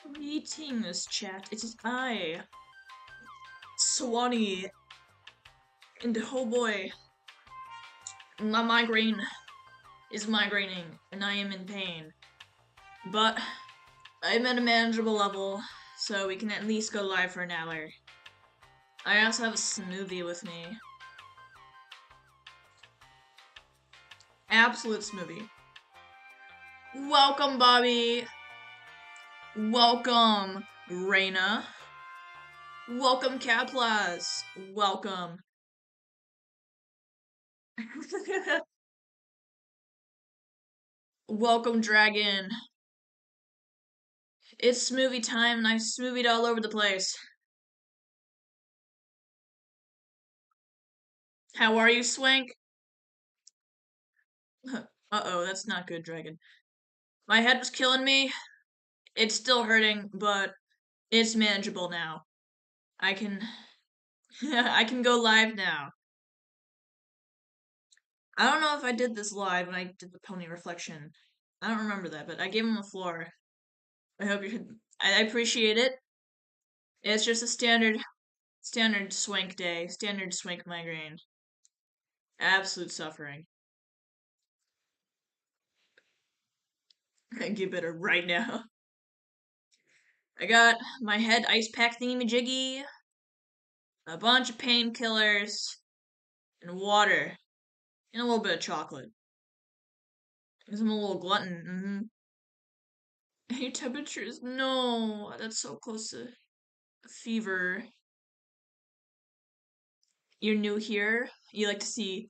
Greetings, chat. It is I, Swanee, and oh boy, my migraine is migraining, and I am in pain. But I'm at a manageable level, so we can at least go live for an hour. I also have a smoothie with me. Absolute smoothie. Welcome, Bobby. Welcome, Reina. Welcome, Caplas. Welcome. Welcome, Dragon. It's smoothie time, and I smoothied all over the place. How are you, Swank? Uh-oh, that's not good, Dragon. My head was killing me. It's still hurting, but it's manageable now. I can I can go live now. I don't know if I did this live when I did the pony reflection. I don't remember that, but I gave him a floor. I hope I appreciate it. It's just a standard swank day, standard swank migraine. Absolute suffering. I get better right now. I got my head ice pack thingy majiggy, a bunch of painkillers, and water, and a little bit of chocolate. Because I'm a little glutton. Your temperatures? No, that's so close to fever. You're new here. You like to see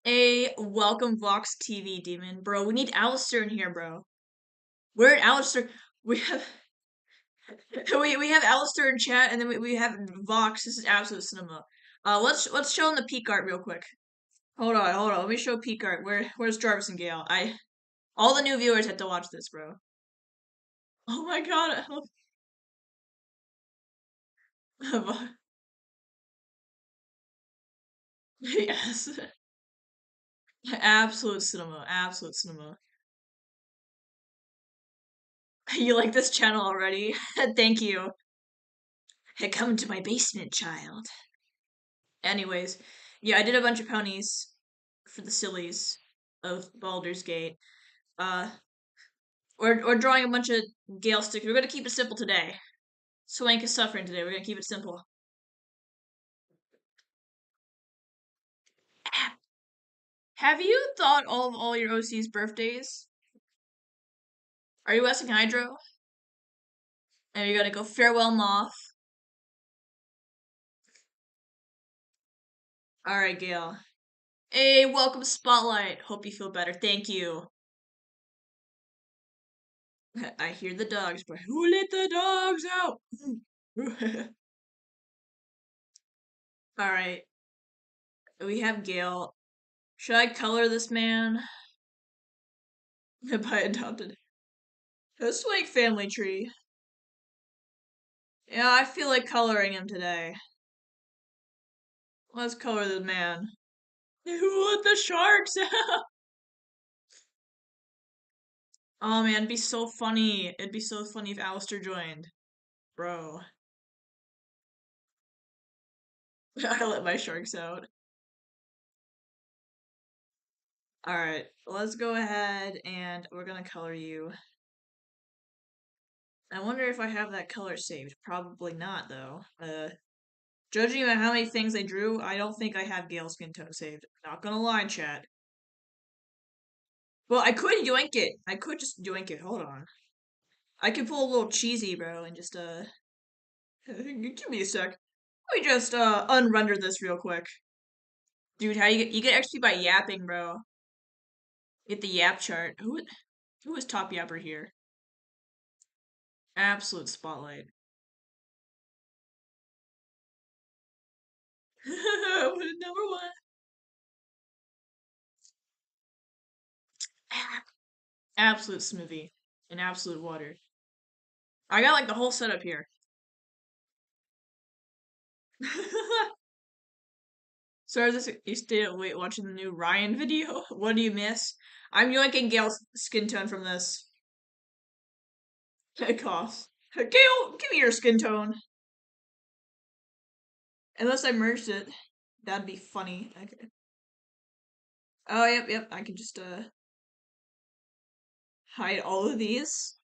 a welcome Vox TV demon, bro. We need Alistair in here, bro. Where Alistair? We have we have Alistair in chat, and then we have Vox. This is absolute cinema. Let's show him the peak art real quick. Hold on. Let me show peak art. Where's Jarvis and Gale? All the new viewers have to watch this, bro. Oh my god. Yes. Absolute cinema. Absolute cinema. You like this channel already? Thank you. Come to my basement, child. Anyways, yeah, I did a bunch of ponies for the sillies of Baldur's Gate. Uh, we're drawing a bunch of Gale stickers. We're gonna keep it simple today. Swank is suffering today. We're gonna keep it simple. Have you thought of all your OC's birthdays? Are you asking Hydro? And you're gonna go farewell Moth. Alright, Gale. Hey, welcome Spotlight. Hope you feel better. Thank you. I hear the dogs, but who let the dogs out? Alright. We have Gale. Should I color this man? By adopted. Let's like family tree. Yeah, I feel like coloring him today. Let's color the man. Who let the sharks out? Oh man, it'd be so funny. It'd be so funny if Alistair joined. Bro. I let my sharks out. Alright, let's go ahead and we're gonna color you. I wonder if I have that color saved. Probably not, though. Judging by how many things I drew, I don't think I have Gale Skin Tone saved. Not gonna lie, chat. Well, I could yoink it. I could just yoink it. Hold on. I could pull a little cheesy, bro, and just, give me a sec. Let me just, unrender this real quick. Dude, how you get XP by yapping, bro. Get the yap chart. Who is top yapper here? Absolute spotlight. Number one. Absolute smoothie. And absolute water. I got like the whole setup here. So is this you still wait watching the new Ryan video? What do you miss? I'm yoinking Gale's skin tone from this. It coughs. Gail, give me your skin tone. Unless I merged it. That'd be funny. Okay. Oh, yep. I can just hide all of these.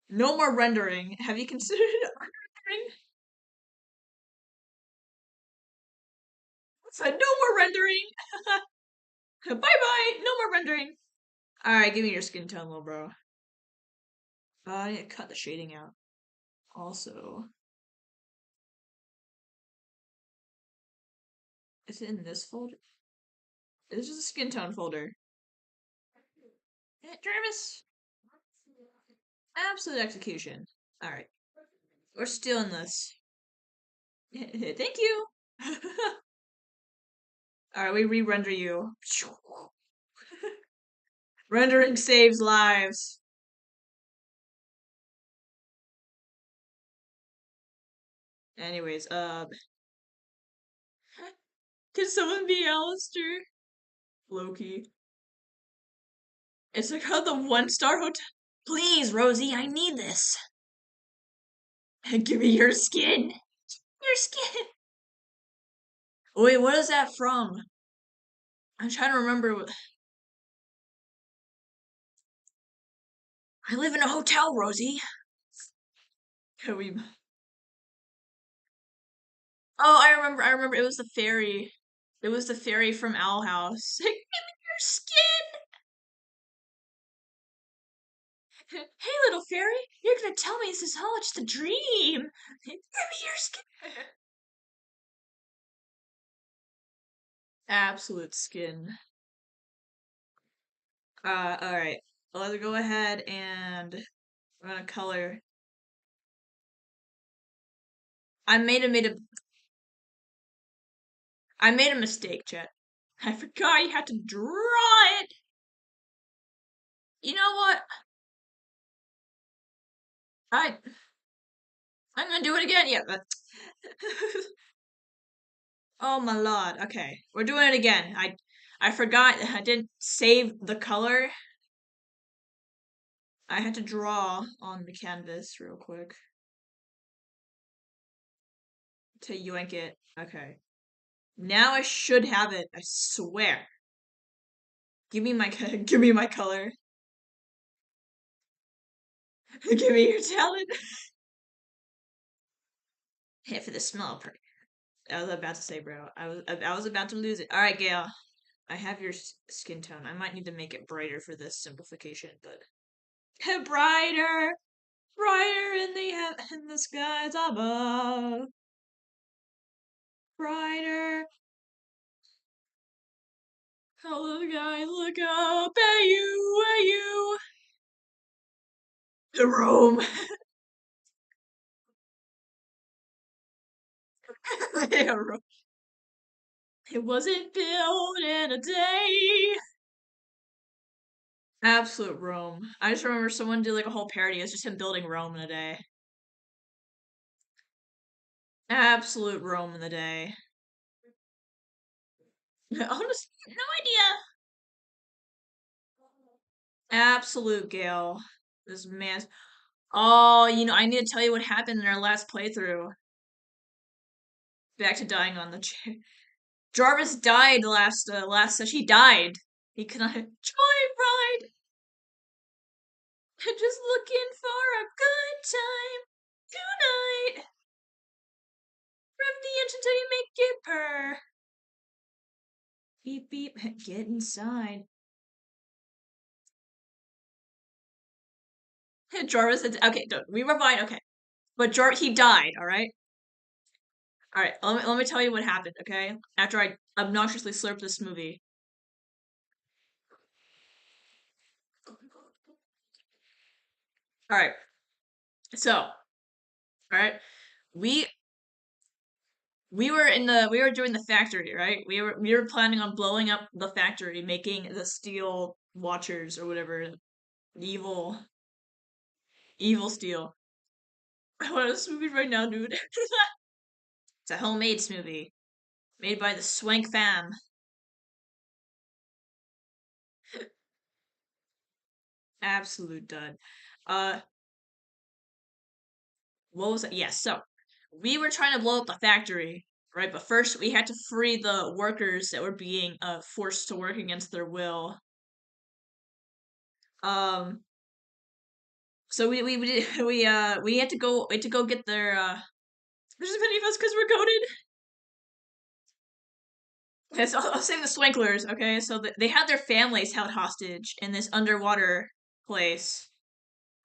No more rendering. Have you considered rendering? So no more rendering. Bye bye. No more rendering. All right, give me your skin tone, little bro. I need to cut the shading out. Also, is it in this folder? This is a skin tone folder. Travis, absolute execution. All right, we're still in this. Thank you. All right, we re-render you. Rendering saves lives. Anyways, can someone be Alistair? Loki. It's like how the one-star hotel. Please, Rosie, I need this. Give me your skin. Your skin. Wait, what is that from? I'm trying to remember. I live in a hotel, Rosie. Can we? Oh, I remember. It was the fairy. It was the fairy from Owl House. Give me your skin. Hey, little fairy, you're gonna tell me this is all just a dream. Give me your skin. Absolute skin. All right. Let's go ahead and I'm gonna color. I made a mistake, Chet. I forgot you had to draw it. You know what? I I'm gonna do it again. Yeah, but oh my lord. Okay, we're doing it again. I forgot. I didn't save the color. I had to draw on the canvas real quick to yoink it. Okay. Now I should have it. I swear. Give me my give me my color. Give me your talent. Hit for the small part. I was about to say, bro. I was about to lose it. All right, Gail. I have your skin tone. I might need to make it brighter for this simplification, but brighter, brighter in the skies above. Brighter. Oh, little guy, look up at you. The room. It wasn't built in a day. Absolute Rome. I just remember someone did like a whole parody. It was just him building Rome in a day. Absolute Rome in the day. Honestly, no idea. Absolute Gale. This man. Oh, I need to tell you what happened in our last playthrough. Back to dying on the chair. Jarvis died last session. He died. He could not joyride. Just looking for a good time tonight. Rev the engine till you make it purr. Beep beep. Get inside. Jarvis. Okay. We rewind. Okay, but he died. All right. All right. Let me tell you what happened. Okay. After I obnoxiously slurped this movie. All right. So, all right. We we were doing the factory, right? We were planning on blowing up the factory, making the steel watchers or whatever, evil steel. I want a smoothie right now, dude. It's a homemade smoothie made by the Swank fam. Absolute dud. Uh, what was it? Yes, so we were trying to blow up the factory, right? But first we had to free the workers that were being forced to work against their will. Um, so we did, we had to go get their there's many of us because we're goaded. Okay, so I'll say the Swinklers. Okay, so they had their families held hostage in this underwater place.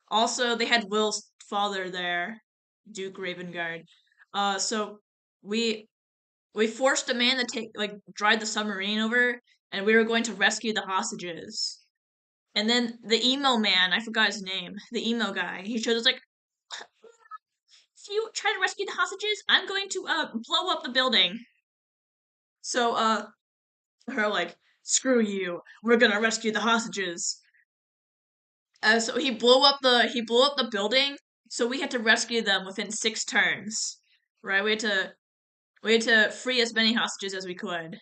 Also, they had Will's father there, Duke Ravengard. So we we forced a man to drive the submarine over, and we were going to rescue the hostages. And then the emo man, I forgot his name, the emo guy, he showed us like, if you try to rescue the hostages, I'm going to blow up the building. So her like, screw you, we're gonna rescue the hostages. So he blew up the building. So we had to rescue them within 6 turns, right? We had to free as many hostages as we could.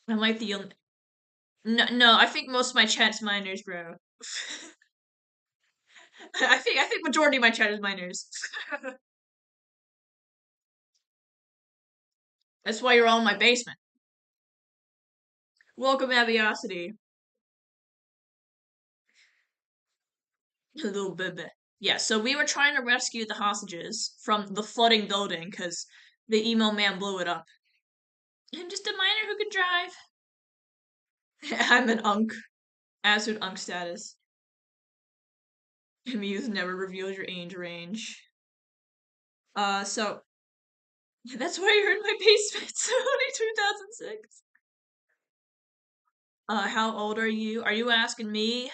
I'm like the only. No, I think most of my chat's minors, bro. I think majority of my chat is minors. That's why you're all in my basement. Welcome, Aviosity. A little bit. Yeah, so we were trying to rescue the hostages from the flooding building because the emo man blew it up. I'm just a miner who can drive. I'm an unk. Absolute unk status. Muse never reveals your age range. So that's why you're in my basement. So only 2006. How old are you? Are you asking me?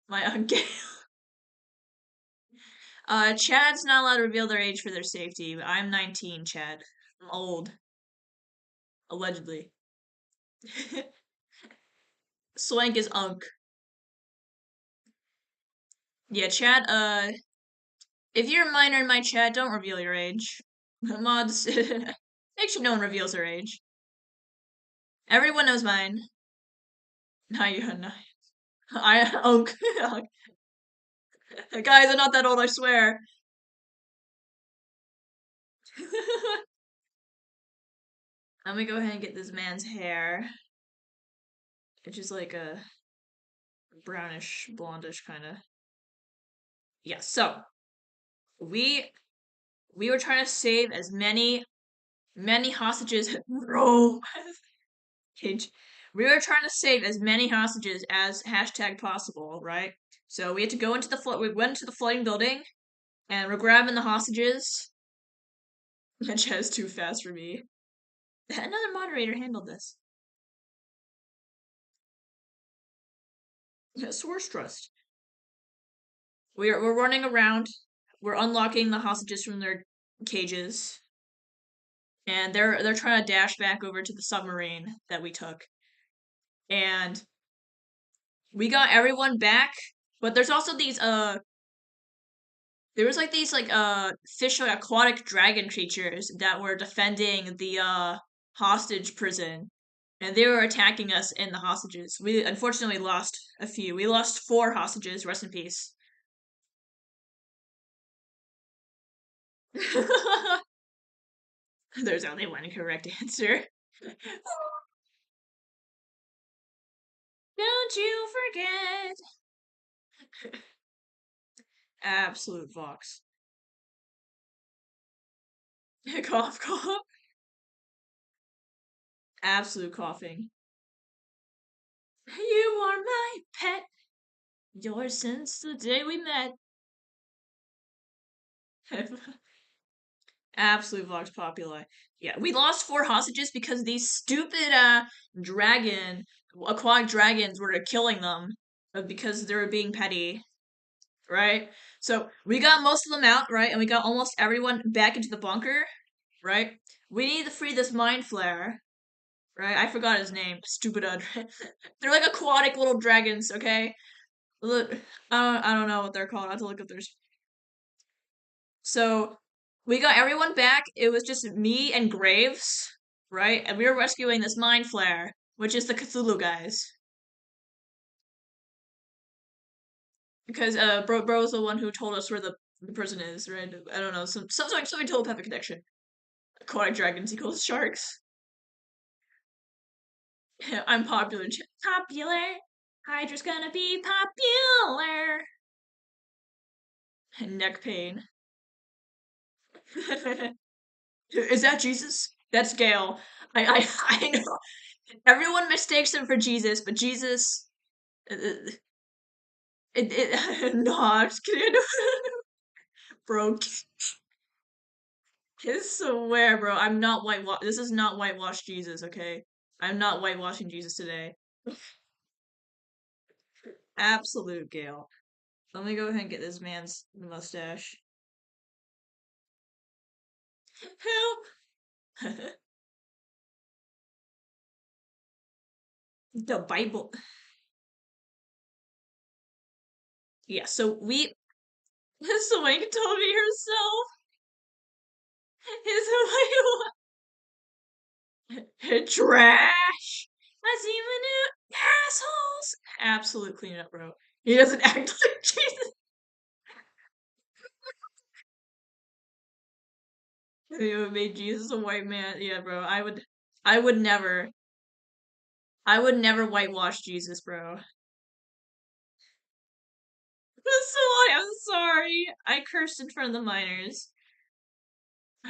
My gay. Chad's not allowed to reveal their age for their safety, but I'm 19, Chad. I'm old. Allegedly. Swank is unk. Yeah, Chad, if you're a minor in my chat, don't reveal your age. Mods, make sure no one reveals their age. Everyone knows mine. Now you know. I unk. Guys, I'm not that old, I swear. I'm gonna go ahead and get this man's hair, which is like a brownish, blondish kind of. Yeah, so we we were trying to save as many hostages. Bro, Cage. We were trying to save as many hostages as hashtag possible, right? So we had to go into we went to the floating building and we're grabbing the hostages. That chat's too fast for me. Another moderator handled this. Source trust. We're running around. We're unlocking the hostages from their cages, and they're trying to dash back over to the submarine that we took. And we got everyone back, but there's also these there was like these fish like aquatic dragon creatures that were defending the hostage prison, and they were attacking us and the hostages. We unfortunately lost a few. We lost 4 hostages. Rest in peace. There's only one correct answer. Don't you forget. Absolute Vox. Cough, cough. Absolute coughing. You are my pet. Yours since the day we met. Absolute Vox Populi. Yeah, we lost 4 hostages because these stupid aquatic dragons were killing them because they were being petty, right? So we got most of them out, right? And we got almost everyone back into the bunker, right? We need to free this mind flare, right? I forgot his name. Stupid they're like aquatic little dragons, okay? Look, I don't know what they're called. I have to look up theirs. So we got everyone back. It was just me and Graves, right? And we were rescuing this mind flare, which is the Cthulhu guys. Because bro's the one who told us where the person is, right? I don't know, some telepathic connection. Aquatic dragons equals sharks. I'm popular. Popular. Hydra's gonna be popular. Neck pain. Is that Jesus? That's Gale. I know. Everyone mistakes him for Jesus, but Jesus. No, I'm just kidding. Bro, I swear, bro, I'm not whitewash. This is not whitewash Jesus, okay? I'm not whitewashing Jesus today. Absolute Gale. Let me go ahead and get this man's mustache. Help! The Bible. Yeah, so we. Swank told me herself. His trash. I see my new assholes. Absolute cleanup, bro. He doesn't act like Jesus. You made Jesus a white man. Yeah, bro. I would never. I would never whitewash Jesus, bro. I'm sorry. I cursed in front of the minors.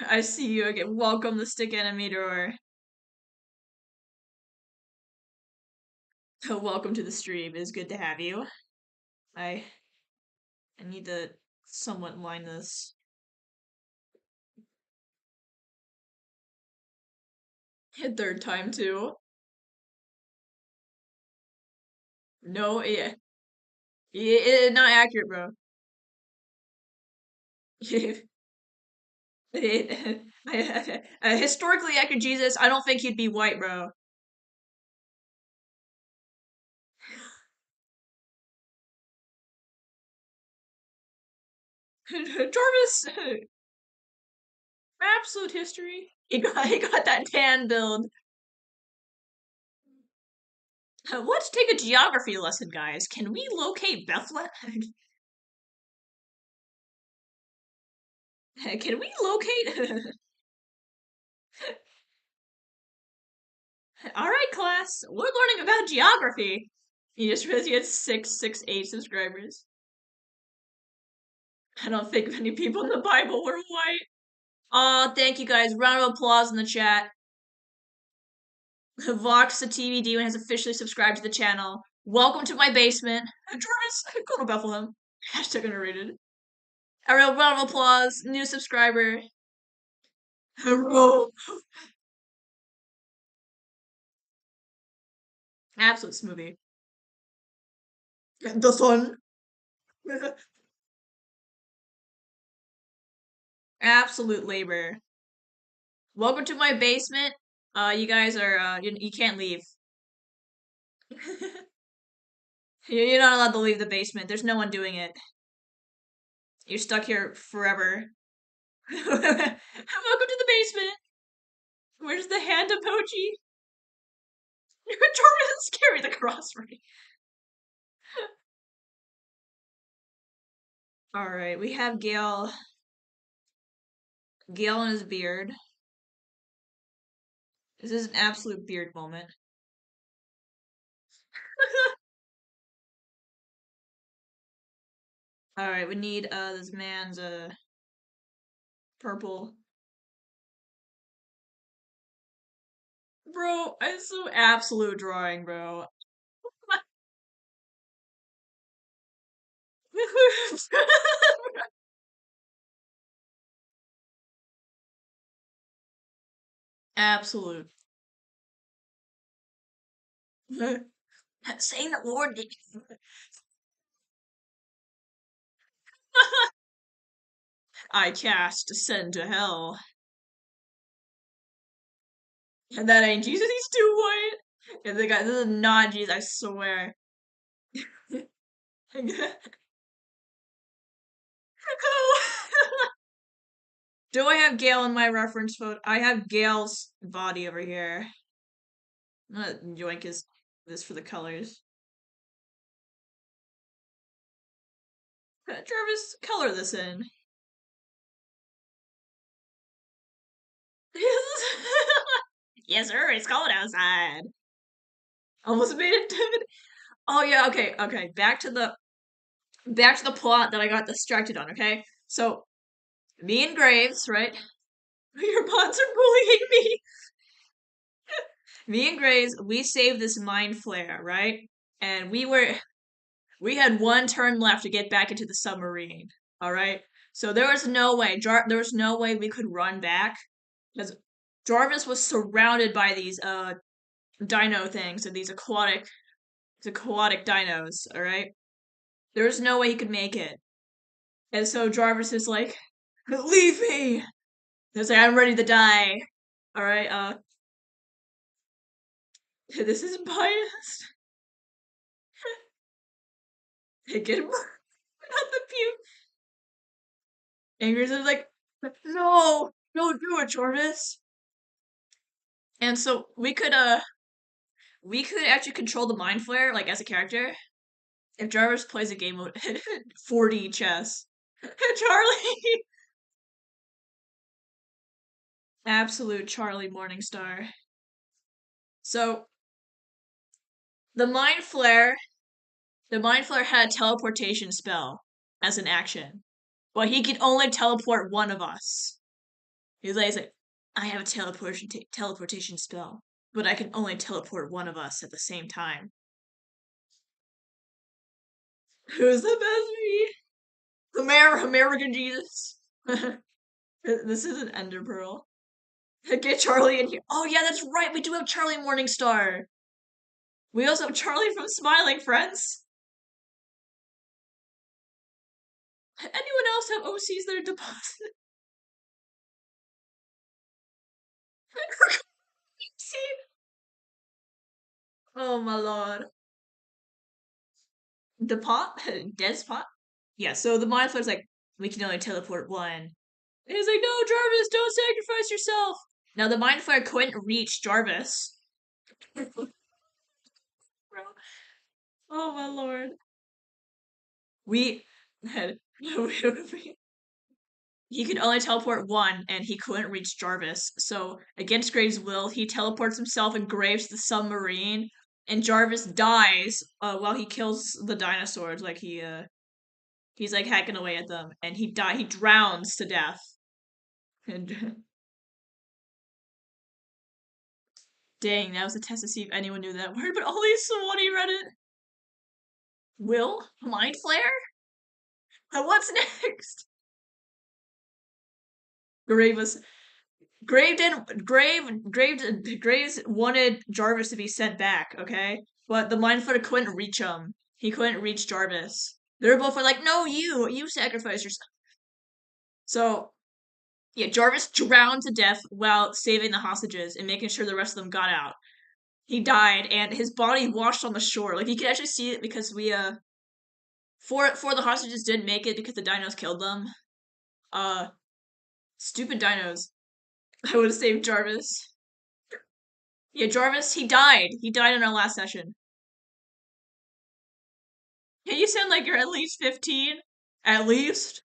I see you again. Welcome the stick animator. Welcome to the stream. It's good to have you. I I need to somewhat line this. Third time too. No, yeah, not accurate, bro. Historically accurate Jesus, I don't think he'd be white, bro. Jarvis, absolute history. He got that tan build. Let's take a geography lesson, guys. Can we locate Bethlehem? Can we locate? All right, class. We're learning about geography. You just realized you had 668 subscribers. I don't think many people in the Bible were white. Oh, thank you guys. Round of applause in the chat. Vox the TV Demon has officially subscribed to the channel. Welcome to my basement. Jarvis, go to Bethlehem. Hashtag underrated. A real round of applause. New subscriber. Bro. Absolute smoothie. The sun. Absolute labor. Welcome to my basement. You guys are you can't leave. You're not allowed to leave the basement. There's no one doing it. You're stuck here forever. Welcome to the basement. Where's the hand emoji? Jarvis, carry the cross for me. All right, we have Gale. Gale and his beard. This is an absolute beard moment. All right, we need this man's purple. Bro, it's so absolute drawing, bro. Absolute. Saying the Lord did. I cast descend to hell. And that ain't Jesus, he's too white. And the guy, this is not Jesus, I swear. Do I have Gale in my reference photo? I have Gale's body over here. I'm gonna yoink this for the colors. Jarvis, color this in. Yes, sir. It's cold outside. Almost made it. Oh yeah. Okay. Okay. Back to the plot that I got distracted on. Okay. So me and Graves, right? Your bots are bullying me. Me and Graves, we saved this mind flare, right? And we had one turn left to get back into the submarine. All right. So there was no way. There was no way we could run back because Jarvis was surrounded by these dino things and these aquatic dinos. All right. There was no way he could make it. And so Jarvis is like, "Leave me." He's like, "I'm ready to die." All right. This is biased. Get him out the puke. Angry is like, "No, don't do it, Jarvis." And so we could actually control the mind flare like as a character if Jarvis plays a game of 4D chess. Charlie, absolute Charlie Morningstar. So the mind flare, the mind flare had a teleportation spell as an action, but he could only teleport one of us. He's like, I have a teleportation spell, but I can only teleport one of us at the same time. Who's the best me? American Jesus. This is an Ender Pearl. Get Charlie in here. Oh yeah, that's right. We do have Charlie Morningstar. We also have Charlie from Smiling Friends. Anyone else have OCs that are deposited? See? Oh my lord. The pot? Despot? Yeah, so the Mind Flayer's like, we can only teleport one. And he's like, no, Jarvis, don't sacrifice yourself. Now the Mind Flayer couldn't reach Jarvis. Oh my lord. We had he could only teleport one, and he couldn't reach Jarvis. So, against Graves' will, he teleports himself and Graves the submarine, and Jarvis dies while he kills the dinosaurs. Like he's like hacking away at them, and he drowns to death. And dang, that was a test to see if anyone knew that word, but only Swanee read it. Will mind flare? What's next? Graves Graves wanted Jarvis to be sent back, okay? But the Mind Flayer couldn't reach him. He couldn't reach Jarvis. They were both like, no, you sacrifice yourself. So yeah, Jarvis drowned to death while saving the hostages and making sure the rest of them got out. He died and his body washed on the shore. Like you could actually see it because we four of the hostages didn't make it because the dinos killed them. Uh Stupid dinos. I would have saved Jarvis. Yeah, Jarvis, he died. He died in our last session. Yeah, you sound like you're at least 15. At least.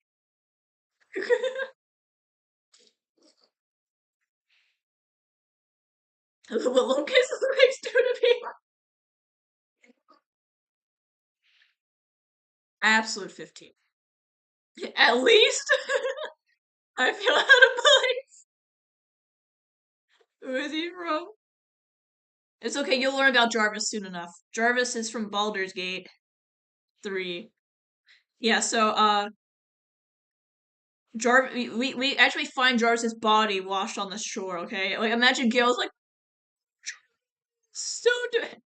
What Lucas is the next dude to be? Absolute 15. At least? I feel out of place. Who is he from? It's okay, you'll learn about Jarvis soon enough. Jarvis is from Baldur's Gate 3. Yeah, so, we actually find Jarvis's body washed on the shore, okay? Like, imagine Gale's like, so do it.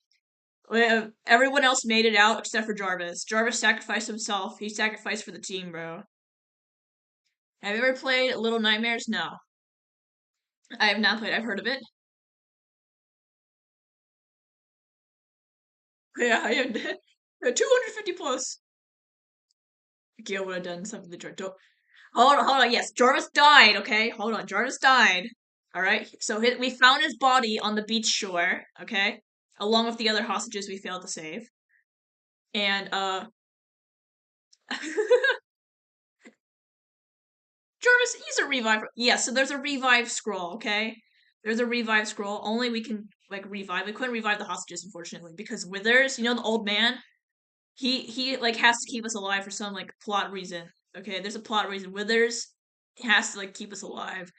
Everyone else made it out except for Jarvis. Jarvis sacrificed himself. He sacrificed for the team, bro. Have you ever played Little Nightmares? No. I have not played. I've heard of it. Yeah, I am dead. 250 plus. Gale would have done something to Jarvis. Hold on. Yes, Jarvis died, okay? Hold on. Jarvis died. Alright? So we found his body on the beach shore, okay? Along with the other hostages we failed to save. And, Jarvis Jarvis, use a revive. Yeah, so there's a revive scroll, okay? There's a revive scroll. Only we can like revive. We couldn't revive the hostages, unfortunately, because Withers, you know the old man? He like has to keep us alive for some like plot reason. Okay, there's a plot reason. Withers has to like keep us alive.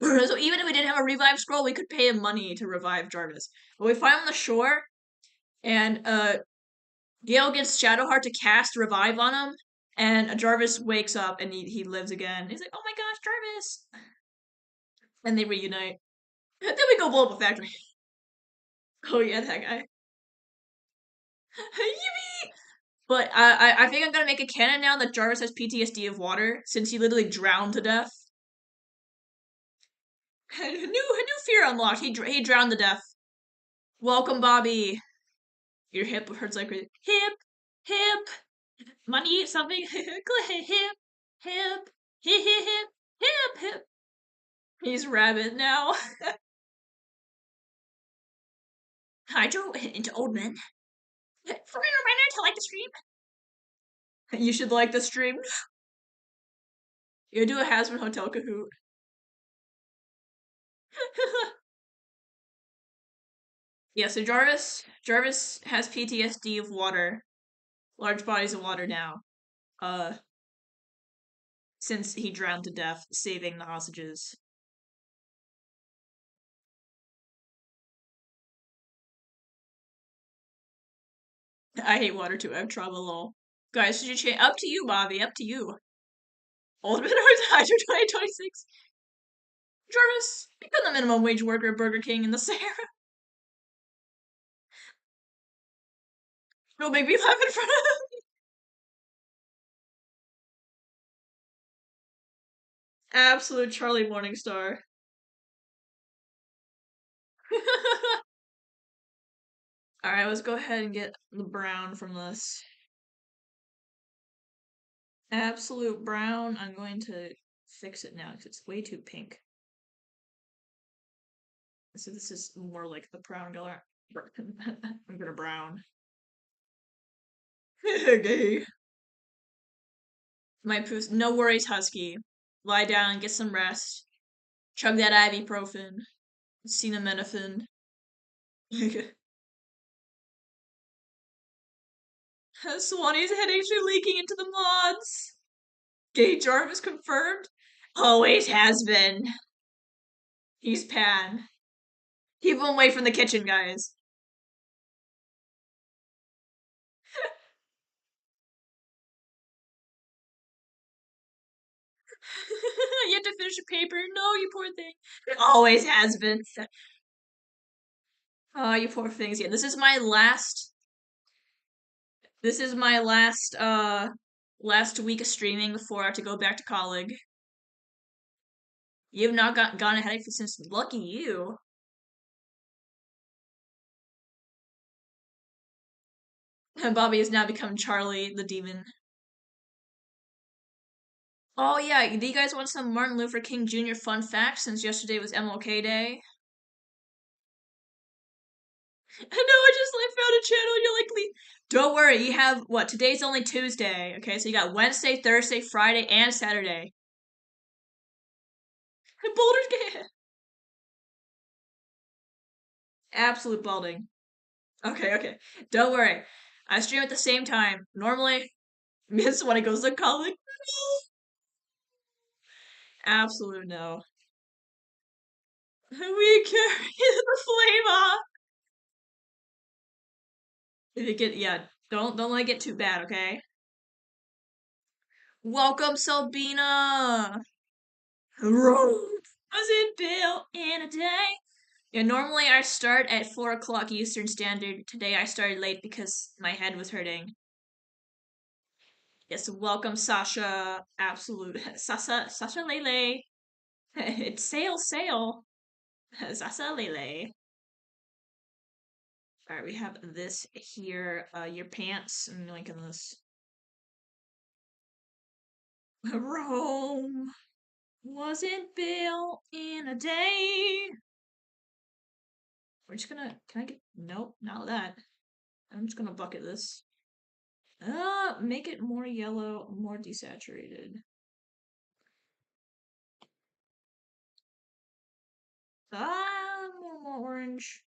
So even if we didn't have a revive scroll, we could pay him money to revive Jarvis. But we find him on the shore, and Gale gets Shadowheart to cast revive on him, and Jarvis wakes up and he lives again. He's like, "Oh my gosh, Jarvis!" And they reunite. Then we go blow up a factory. Oh yeah, that guy. Yippee! But I think I'm gonna make a canon now that Jarvis has PTSD of water since he literally drowned to death. New fear unlocked. He drowned to death. Welcome, Bobby. Your hip hurts like crazy. Hip. Money something. hip, hip, hip. He's rabbit now. Hydro into old men. For a reminder to like the stream. You should like the stream. You do a Hasbin Hotel Kahoot. Yeah, so Jarvis has PTSD of water, large bodies of water now. Uh, since he drowned to death saving the hostages. I hate water too. I have trauma lol. Guys, should you change? Up to you, Bobby. Up to you. Ultimate Hydro 2026. Jarvis, become the minimum wage worker at Burger King in the Sahara. Don't make me laugh in front of absolute Charlie Morningstar. Alright, let's go ahead and get the brown from this. Absolute brown. I'm going to fix it now because it's way too pink. So this is more like the brown color. I'm gonna brown. Gay. My poos. No worries, Husky. Lie down, get some rest. Chug that ibuprofen. Acetaminophen. Swanee's head actually leaking into the mods. Gay Jarvis confirmed. Always has been. He's Pan. Keep him away from the kitchen, guys. You have to finish a paper. No, you poor thing. It always has been. Oh, you poor things. Yeah, this is my last. This is my last week of streaming before I have to go back to college. You've not gone ahead of it since. Lucky you. And Bobby has now become Charlie the demon. Oh yeah, do you guys want some Martin Luther King Jr. fun facts since yesterday was MLK Day? I know, I just like found a channel. You're like, don't worry. You have what? Today's only Tuesday. Okay, so you got Wednesday, Thursday, Friday, and Saturday. Boulder's Gate. Absolute balding. Okay. Don't worry. I stream at the same time. Normally, miss when it goes to college. Absolute no. We carry the flame off. If you get don't let it get too bad, okay? Welcome, Sabina. Was it built in a day? Yeah, normally I start at 4 o'clock Eastern Standard. Today I started late because my head was hurting. Yes, welcome, Sasha. Absolute Sasha Lele. It's sail. Sasha Lele. All right, we have this here. Your pants. I'm linking this. Rome wasn't built in a day. We're just gonna. Can I get? Nope, not that. I'm just gonna bucket this. Make it more yellow, more desaturated. More orange.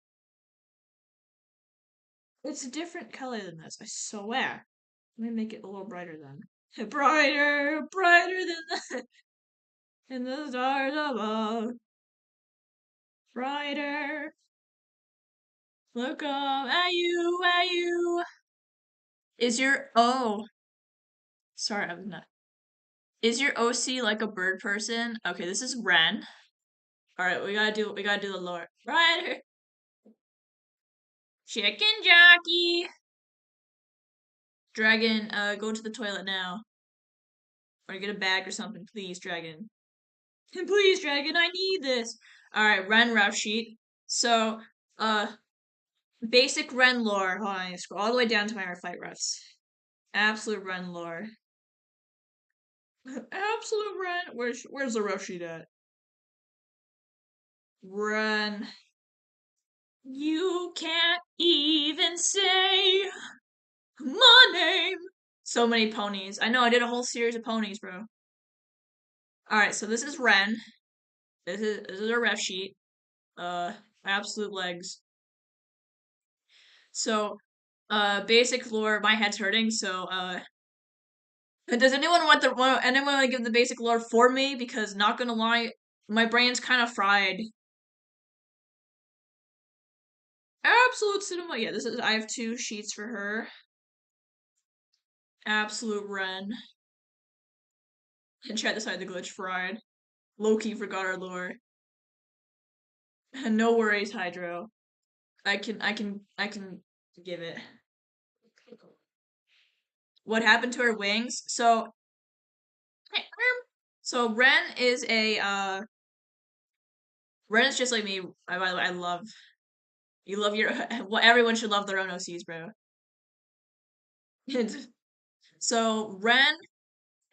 It's a different color than this, I swear. Let me make it a little brighter then. Brighter, brighter than the stars above. Brighter. Look up at you, at you. Is your sorry, I'm not. Is your OC like a bird person? Okay, this is Ren. All right, we gotta do the lore. Brighter. Chicken jockey. Dragon, go to the toilet now. Or get a bag or something, please, Dragon. Please, Dragon, I need this. Alright, Ren route sheet. So, uh, basic Ren lore. Hold on, I scroll all the way down to my fight refs. Absolute Ren lore. Absolute Ren. Where's the route sheet at? Ren. You can't even say my name. So many ponies. I know, I did a whole series of ponies, bro. Alright, so this is Ren. This is a ref sheet. Absolute legs. So, basic lore. My head's hurting. So, does anyone anyone want to give the basic lore for me? Because not gonna lie, my brain's kind of fried. Absolute cinema. Yeah, this is. I have two sheets for her. Absolute Ren. And chat decided the glitch fried. Loki forgot our lore. No worries, Hydro. I can give it. What happened to her wings? So Ren is just like me. By the way, I love you love your well everyone should love their own OCs, bro. So Ren,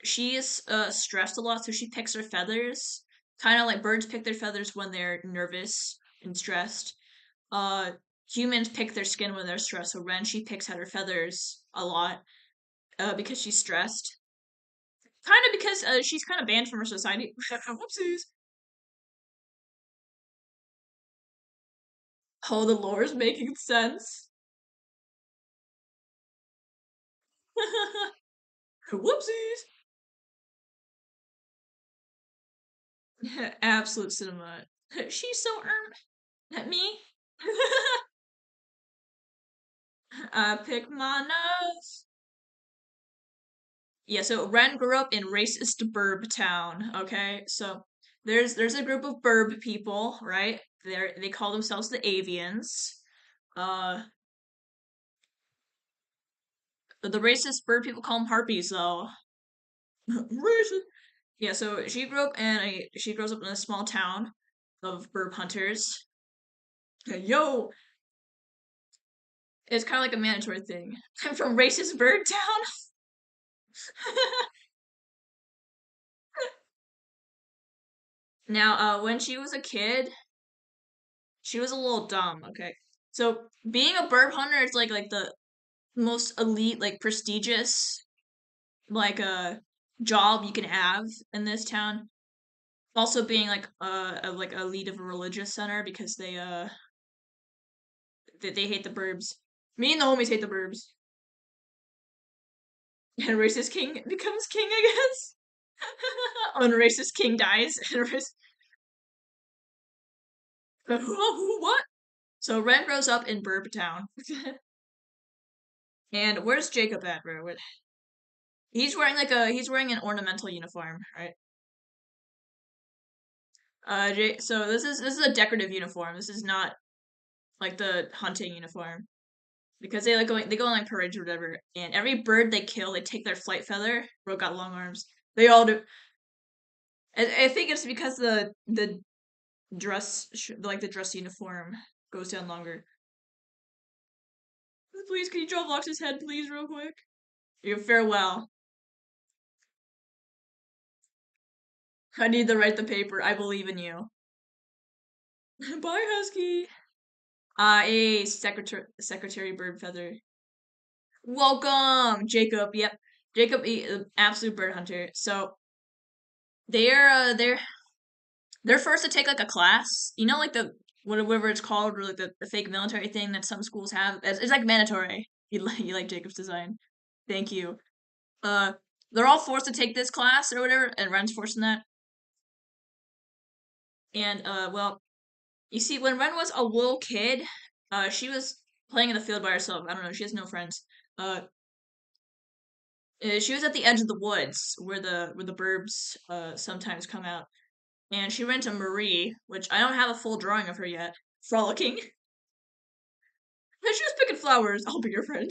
she is stressed a lot, so she picks her feathers. Kind of like birds pick their feathers when they're nervous and stressed. Uh Humans pick their skin when they're stressed. So Ren, she picks out her feathers a lot because she's stressed. Kind of because she's kind of banned from her society. Whoopsies. Oh, the lore is making sense. Whoopsies. Absolute cinema. She's so At me. I pick my nose. Yeah, so Ren grew up in racist burb town, okay? So there's a group of burb people, right? They call themselves the avians. Uh the racist bird people call them harpies though. Racist. Yeah, so she grows up in a small town of burb hunters. Yo, it's kind of like a mandatory thing. I'm from racist bird town. Now, when she was a kid, she was a little dumb. Okay, so being a bird hunter is like the most elite, like prestigious, like job you can have in this town. Also, being like like a lead of a religious center because they hate the burbs. Me and the homies hate the burbs. And racist king becomes king, I guess. When racist king dies, and what? So Ren grows up in Burb Town. And where's Jacob at, bro? He's wearing an ornamental uniform, right? So this is a decorative uniform. This is not like the hunting uniform because they go on like parades or whatever. And every bird they kill, they take their flight feather. Bro got long arms. They all do. I think it's because the like the dress uniform goes down longer. Please, can you draw Vox's head, please, real quick? You farewell. I need to write the paper. I believe in you. Bye, Husky. A secretary bird feather. Welcome, Jacob. Yep, Jacob, absolute bird hunter. So they're They're forced to take like a class. You know, like the whatever it's called, or like the fake military thing that some schools have. It's like mandatory. You like Jacob's design. Thank you. Uh, they're all forced to take this class or whatever, and Ren's forced in that. And well, you see, when Ren was a little kid, she was playing in the field by herself. I don't know. She has no friends. Uh, she was at the edge of the woods where the burbs sometimes come out, and she ran into Marie, which I don't have a full drawing of her yet, frolicking. She was picking flowers. I'll be your friend.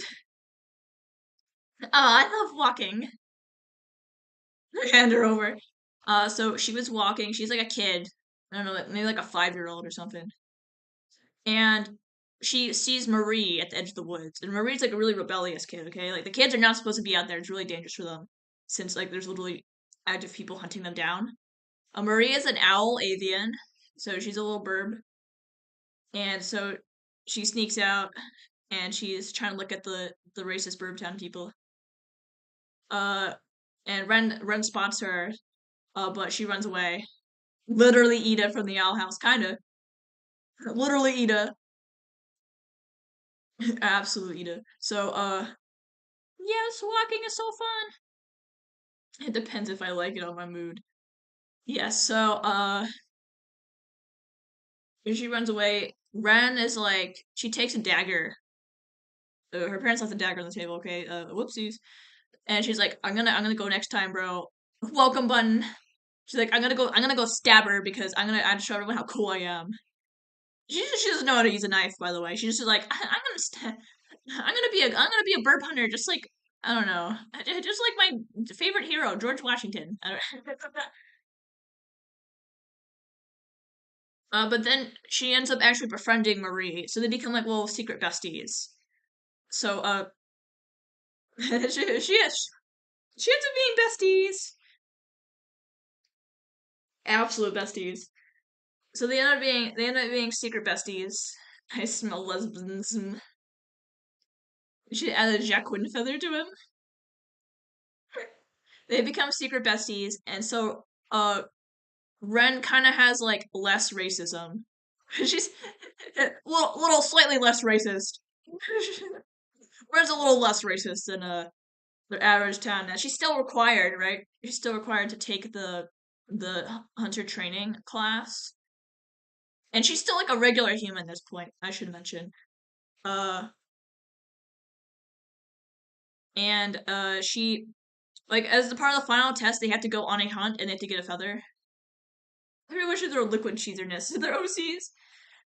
I love walking. Hand her over. So she was walking. She's like a kid. I don't know, maybe like a 5-year-old or something. And she sees Marie at the edge of the woods. And Marie's like a really rebellious kid, okay? Like the kids are not supposed to be out there. It's really dangerous for them. Since like there's literally active people hunting them down. Marie is an owl avian, so she's a little burb. And so she sneaks out and she's trying to look at the racist burb town people. Uh and Ren spots her, but she runs away. Literally Ida from the Owl House, kinda. Literally Ida. Absolute Ida. So yes, walking is so fun. It depends if I like it on my mood. Yes, so she runs away. Ren is like she takes a dagger. Her parents left the dagger on the table, okay? Whoopsies. And she's like, I'm gonna go next time, bro. Welcome button. She's like, I'm gonna go stab her because I have to show everyone how cool I am. She doesn't know how to use a knife, by the way. She's just like, I'm gonna be a burp hunter, just like I don't know, just like my favorite hero, George Washington. But then she ends up actually befriending Marie, so they become like little secret besties. So she ends up being besties, absolute besties. So they end up being secret besties. I smell lesbianism. She added a Jacqueline feather to him. They become secret besties, and so Ren kind of has like less racism. She's little slightly less racist. Ren's a little less racist than their average town. Now she's still required, right? She's still required to take the hunter training class, and she's still like a regular human at this point. I should mention. Uh, and she like as the part of the final test, they have to go on a hunt and they have to get a feather. I really wish there were liquid cheeserness in their OCs.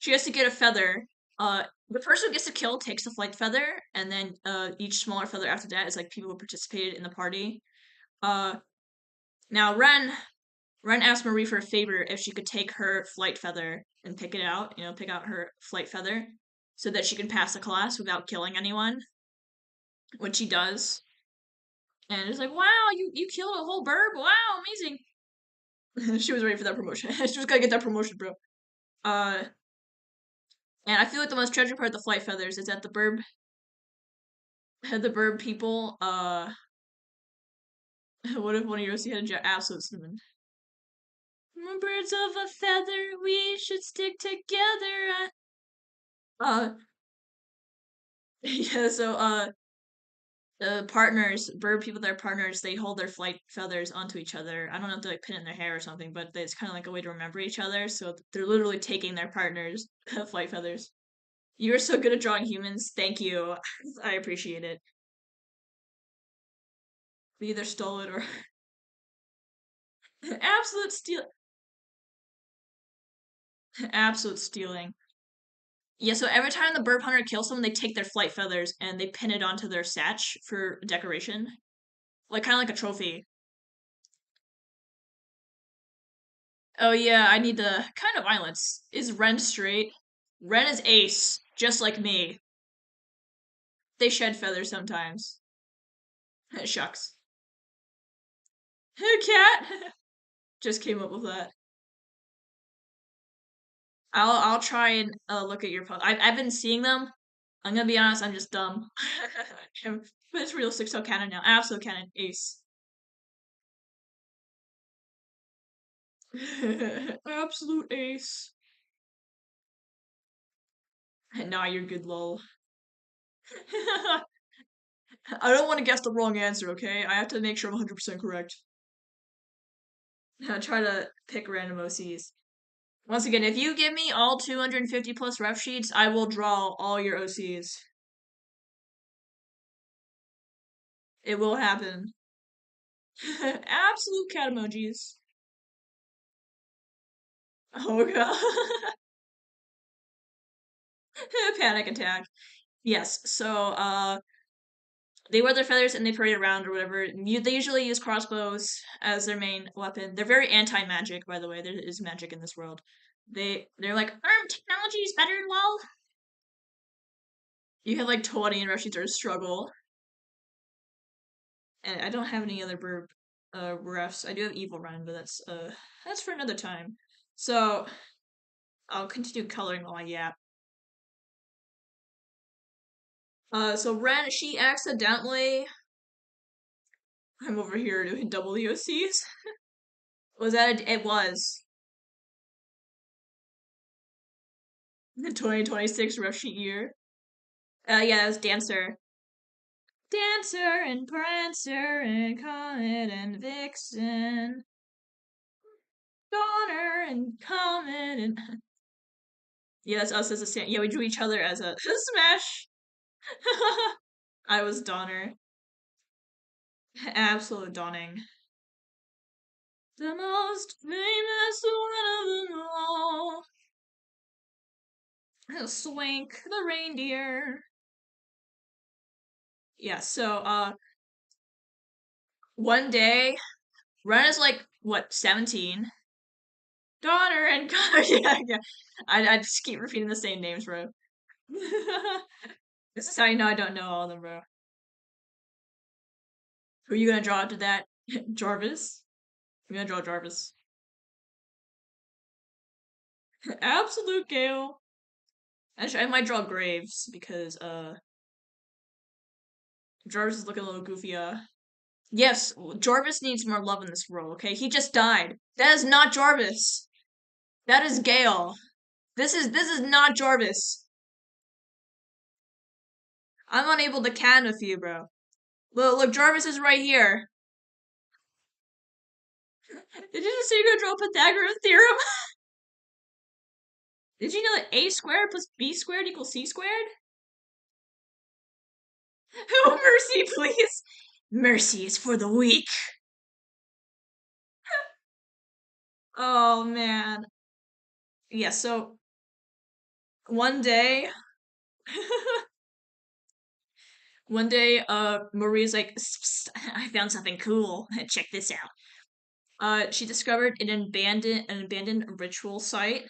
She has to get a feather. The person who gets the kill takes the flight feather, and then each smaller feather after that is like people who participated in the party. Uh, now Ren asked Marie for a favor if she could take her flight feather and pick it out. Pick out her flight feather so that she can pass the class without killing anyone, which she does. And it's like, wow, you killed a whole burb. Wow, amazing. She was ready for that promotion. She was gonna get that promotion, bro. Uh, and I feel like the most treasured part of the flight feathers is that the bird people, what if one of yours had a absolute cinnamon? Birds of a feather, we should stick together. Yeah, so, the partners, bird people that are partners, they hold their flight feathers onto each other. I don't know if they like pin it in their hair or something, but it's kind of like a way to remember each other. So they're literally taking their partners' flight feathers. You're so good at drawing humans. Thank you. I appreciate it. We either stole it or absolute steal, absolute stealing. Yeah, so every time the burp hunter kills someone, they take their flight feathers and they pin it onto their satch for decoration, like kind of like a trophy. Oh yeah, I need the kind of violence. Is Ren straight? Ren is ace, just like me. They shed feathers sometimes. Shucks. Cat just came up with that. I'll try and look at your post. I've been seeing them. I'm gonna be honest. I'm just dumb. But it's real 6-0 canon now. Absolute canon ace. Absolute ace. Nah, you're good, lol. I don't want to guess the wrong answer, okay? I have to make sure I'm 100% correct. Try to pick random OCs. Once again, if you give me all 250 plus ref sheets, I will draw all your OCs. It will happen. Absolute cat emojis. Oh god. Panic attack. Yes, so they wear their feathers and they parade around or whatever. They usually use crossbows as their main weapon. They're very anti-magic, by the way. There is magic in this world. They're like, technology is better, lol. You have like 20 and Russians are a struggle. And I don't have any other burb refs. I do have Evil Run, but that's for another time. So I'll continue coloring while I yap. So Ren, she accidentally I'm over here doing double EOCs. Was that it was the 2026 ref sheet year. Yeah, it was Dancer. Dancer and Prancer and Comet and Vixen. Donner and Comet and yeah, that's us as a stand. Yeah, we drew each other as a smash. I was Donner. Absolute Donning. The most famous one of them all. Swank the reindeer. Yeah, so one day Ren is like what 17. Donner and Connor. Yeah, yeah. I just keep repeating the same names, bro. This is how you know I don't know all of them, bro. Who are you gonna draw after that? Jarvis? I'm gonna draw Jarvis. Absolute Gale. Actually, I might draw Graves because Jarvis is looking a little goofy. Yes, Jarvis needs more love in this world. Okay, he just died. That is not Jarvis. That is Gale. This is not Jarvis. I'm unable to can with you, bro. Look, Jarvis is right here. Did you just say you're gonna draw Pythagoras theorem? Did you know that a squared plus b squared equals c squared? Oh, mercy, please. Mercy is for the weak. Oh man. Yeah, so one day Marie's like, I found something cool. Check this out. She discovered an abandoned ritual site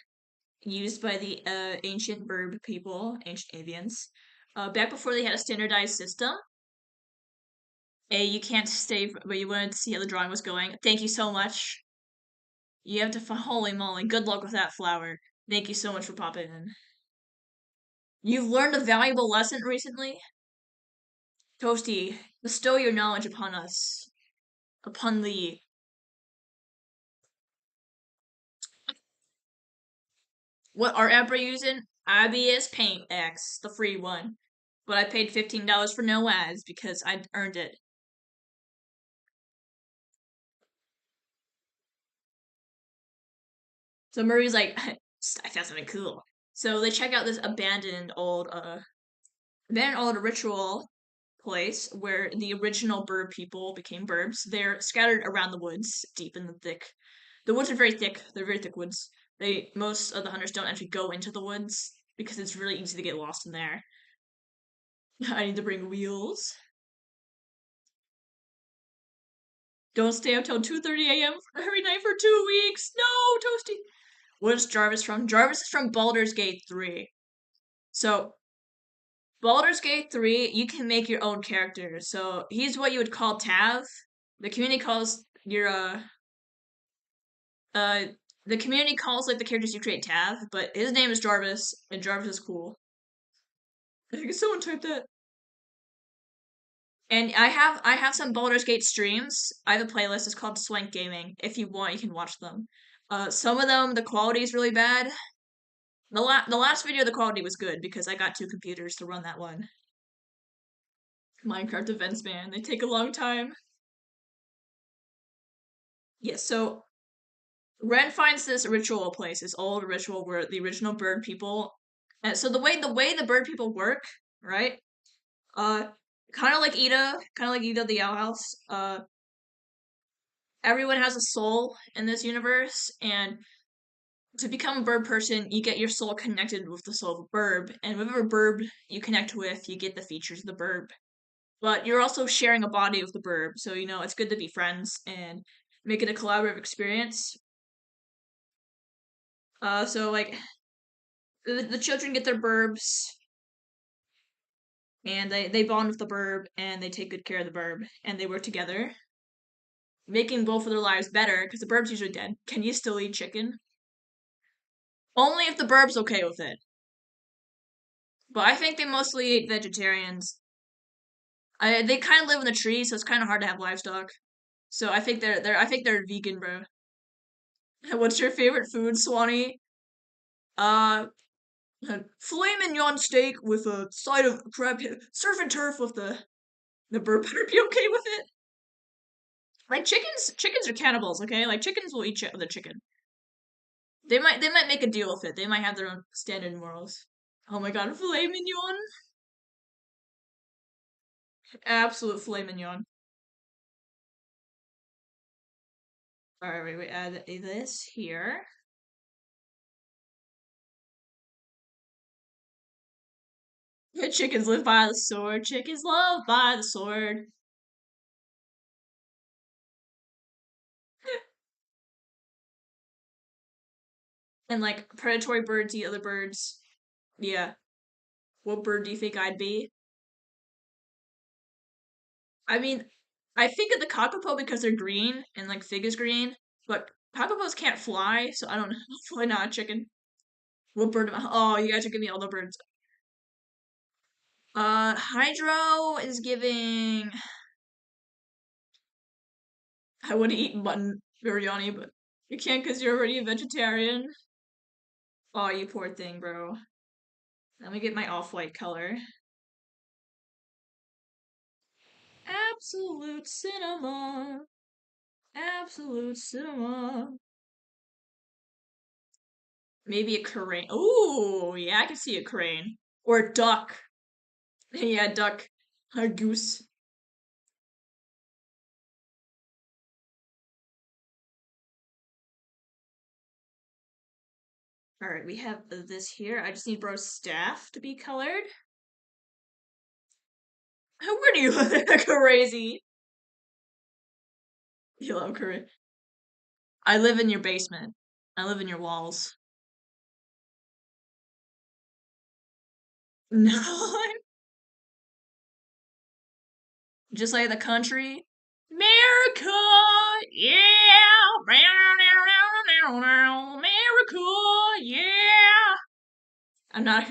used by the ancient Burb people, ancient avians. Back before they had a standardized system. You can't stay, but you wanted to see how the drawing was going. Thank you so much. You have to, holy moly, good luck with that flower. Thank you so much for popping in. You've learned a valuable lesson recently? Toasty, bestow your knowledge upon us. Upon the. What art app are you using? OBS Paint X, the free one. But I paid $15 for no ads because I earned it. So Murray's like, I found something cool. So they check out this abandoned old ritual place where the original bird people became burbs. They're scattered around the woods, deep in the thick. The woods are very thick. They're very thick woods. Most of the hunters don't actually go into the woods because it's really easy to get lost in there. I need to bring wheels. Don't stay up till 2:30 a.m. every night for 2 weeks. No, Toasty. What is Jarvis from? Jarvis is from Baldur's Gate 3. So Baldur's Gate 3, you can make your own character. So he's what you would call Tav. The community calls your uh the community calls like the characters you create Tav, but his name is Jarvis, and Jarvis is cool. I think someone typed that. And I have some Baldur's Gate streams. I have a playlist. It's called Swank Gaming. If you want, you can watch them. Some of them, the quality is really bad. The last video, the quality was good because I got two computers to run that one. Minecraft events, man, they take a long time. Yeah, so Ren finds this ritual place, this old ritual where the original bird people. And so the way the bird people work, right? Uh, kind of like Ida the Owl House. Everyone has a soul in this universe, and to become a bird person, you get your soul connected with the soul of a bird, and whatever bird you connect with, you get the features of the bird. But you're also sharing a body with the bird, so it's good to be friends and make it a collaborative experience. So like the children get their burbs, and they bond with the burb, and they take good care of the burb, and they work together, making both of their lives better because the burb's usually dead. Can you still eat chicken? Only if the burb's okay with it. But I think they mostly eat vegetarians. They kind of live in the trees, so it's kind of hard to have livestock. So I think they're vegan, bro. What's your favorite food, Swanee? Uh, filet mignon steak with a side of crab, surf and turf with the burb. Better be okay with it. Like chickens are cannibals, okay? Like chickens will eat the chicken. They might make a deal with it. They might have their own standard morals. Oh my god, filet mignon. Absolute filet mignon. Alright, wait, we add this here. Chickens live by the sword. Chickens love by the sword. And like predatory birds eat other birds. Yeah. What bird do you think I'd be? I mean, I think of the cockapoo because they're green and like fig is green, but cockapoos can't fly, so I don't know. Probably not a chicken. What bird am I? Oh, you guys are giving me all the birds. Hydro is giving. I would eat mutton biryani, but you can't because you're already a vegetarian. Oh, you poor thing, bro. Let me get my off-white color. Absolute cinema. Absolute cinema. Maybe a crane. Ooh, yeah, I can see a crane. Or a duck. Yeah, duck. A goose. Alright, we have this here. I just need bro's staff to be colored. Where do you look crazy? You love crazy. I live in your basement. I live in your walls. No, just like the country. America, yeah. America, yeah. I'm not.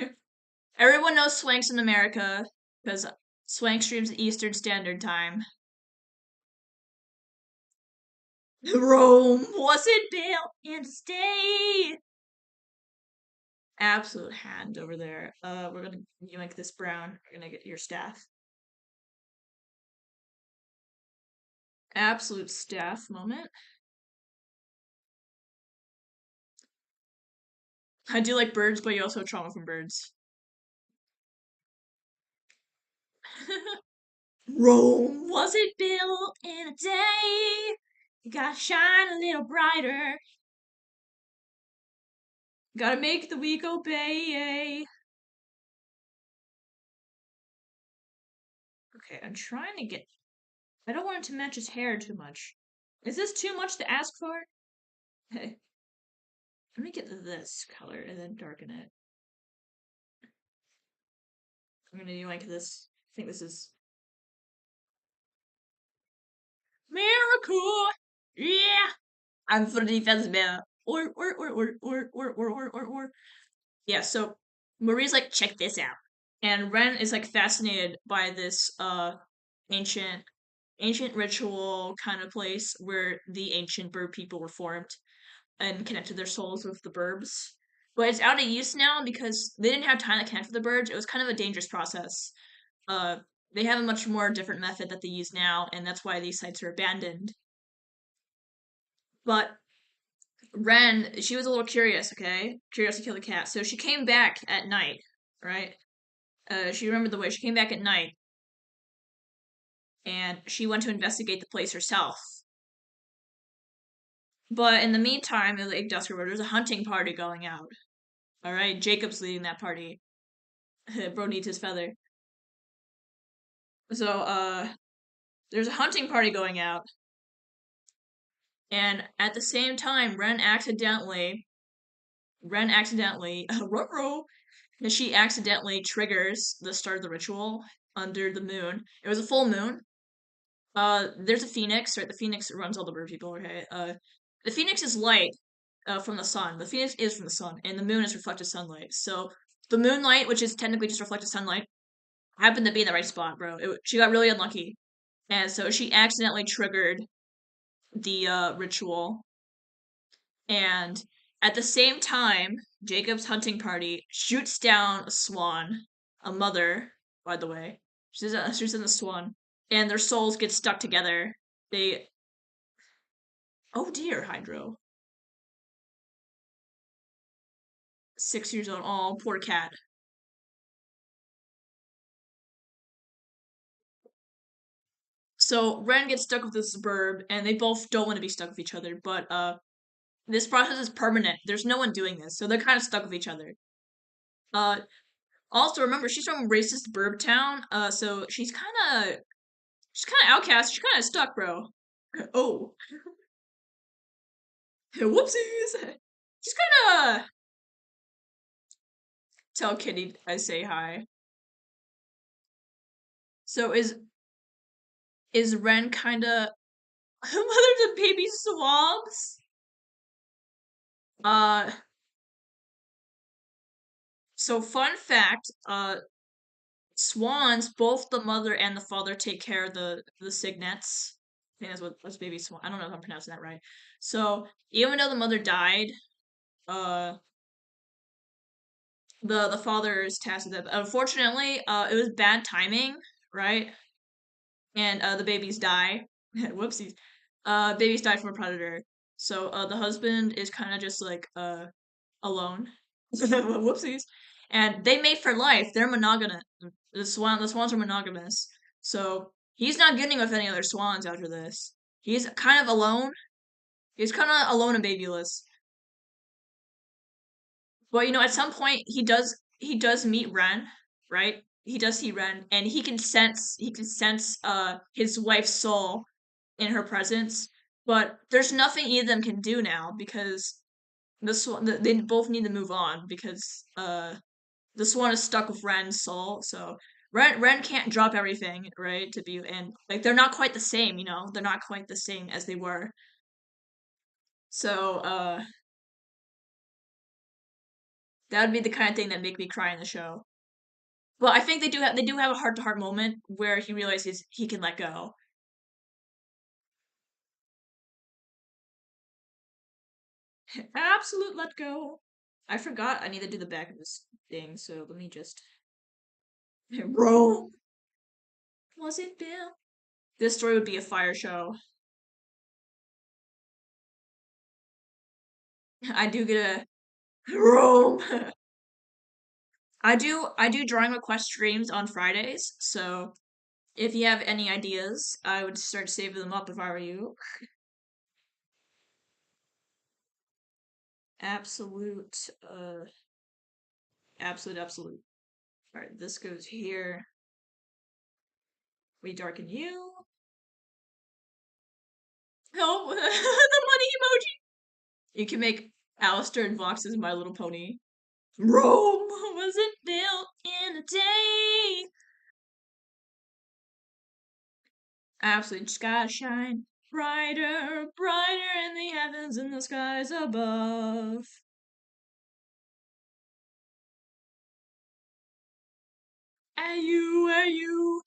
Everyone knows Swank's in America because Swank streams at Eastern Standard Time. Rome wasn't built in a day. Absolute hand over there. We're gonna you make this brown. We're gonna get your staff. Absolute staff moment. I do like birds, but you also have trauma from birds. Rome wasn't built in a day. You gotta shine a little brighter. Gotta make the weak obey. Okay, I'm trying to get. I don't want it to match his hair too much. Is this too much to ask for? Hey, let me get this color and then darken it. I'm gonna do like this. I think this is Miracle. Yeah, I'm for the defense man. Or. Yeah. So Marie's like, check this out, and Ren is like fascinated by this ancient ancient ritual kind of place where the ancient bird people were formed. and connected their souls with the burbs. But it's out of use now because they didn't have time to connect with the burbs. It was kind of a dangerous process. Uh, they have a much more different method that they use now, and that's why these sites are abandoned. But Ren, she was a little curious, okay? Curious to kill the cat. So she came back at night, right? She remembered the way. She came back at night, and she went to investigate the place herself. But in the meantime, in the Lake Dusker Road, there's a hunting party going out. All right, Jacob's leading that party. Bro needs his feather. So, there's a hunting party going out, and at the same time, ruh she accidentally triggers the start of the ritual under the moon. It was a full moon. There's a phoenix, right? The phoenix runs all the bird people, okay? The phoenix is light, from the sun. The phoenix is from the sun, and the moon is reflected sunlight. So the moonlight, which is technically just reflected sunlight, happened to be in the right spot, bro. She got really unlucky, and so she accidentally triggered the ritual. And at the same time, Jacob's hunting party shoots down a swan, a mother, by the way. She's in the swan, and their souls get stuck together. They, oh dear, Hydro, 6 years old. Oh, poor cat. So Ren gets stuck with this burb, and they both don't want to be stuck with each other. But this process is permanent. There's no one doing this, so they're kind of stuck with each other. Uh, Also remember she's from racist burb town. So she's kind of outcast. She's kind of stuck, bro. Oh, whoopsies. She's kind of tell Kitty I say hi. So is Ren kind of mother to baby swabs? Uh, so fun fact. Swans, both the mother and the father take care of the cygnets. I think that's baby swan. I don't know if I'm pronouncing that right. So even though the mother died, uh, the father is tasked with it. Unfortunately, it was bad timing, right? And the babies die. Whoopsies. Babies die from a predator. So the husband is kind of just like alone. Whoopsies. And they mate for life. They're monogamous. The swans are monogamous. So he's not getting with any other swans after this. He's kind of alone. He's kind of alone and babyless. But at some point he does meet Ren, right? He does see Ren, and he can sense his wife's soul in her presence. But there's nothing either of them can do now because they both need to move on because the swan is stuck with Ren's soul. So Ren can't drop everything, right? To be and like they're not quite the same, they're not quite the same as they were. So that would be the kind of thing that make me cry in the show. Well, I think they do have a heart to heart moment where he realizes he can let go. Absolute let go. I forgot I need to do the back of this thing, so let me just Rome was it built? This story would be a fire show. I do get a Rome. I do drawing request streams on Fridays, so if you have any ideas, I would start saving them up if I were you. Absolute, absolute. All right, this goes here. We darken you. Help! The money emoji. You can make Alistair and Vox's My Little Pony. Rome wasn't built in a day. Absolutely, just gotta shine brighter, brighter in the heavens and the skies above. Ayu.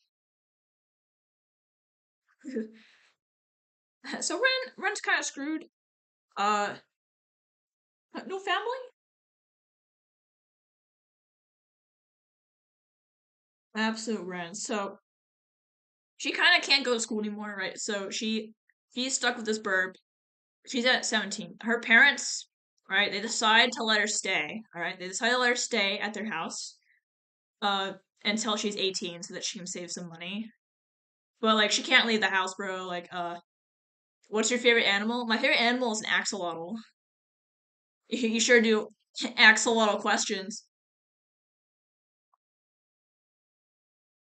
So Ren's kind of screwed. Uh, No family? Absolute rent. So she kind of can't go to school anymore, right? So she's stuck with this burb. She's at 17. Her parents, right? They decide to let her stay. All right, they decide to let her stay at their house, uh, until she's 18, so that she can save some money. But like, she can't leave the house, bro. Like, what's your favorite animal? My favorite animal is an axolotl. You sure do. Axolotl questions.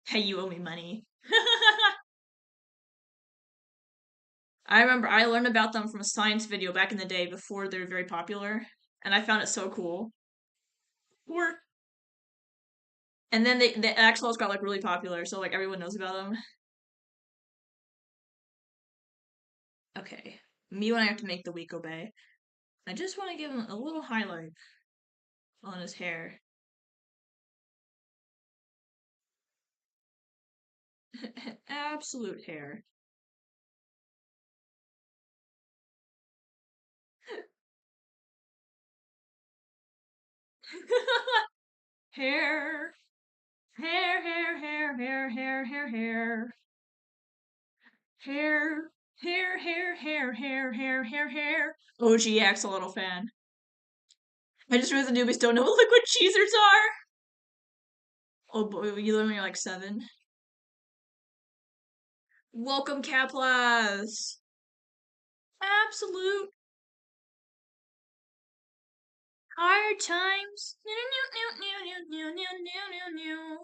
Hey, you owe me money. I remember I learned about them from a science video back in the day before they were very popular, and I found it so cool. Or and then the axolotls got like really popular, so like everyone knows about them. Okay, me when I have to make the week obey. I just want to give him a little highlight on his hair. Absolute hair. Hair, hair, hair, hair, hair, hair, hair, hair, hair, hair, hair, hair, hair, hair, hair, hair. OG axolotl fan. I just realized the newbies don't know what liquid cheesers are. Oh boy, you learn when you're like 7. Welcome, Kaplas. Absolute hard times.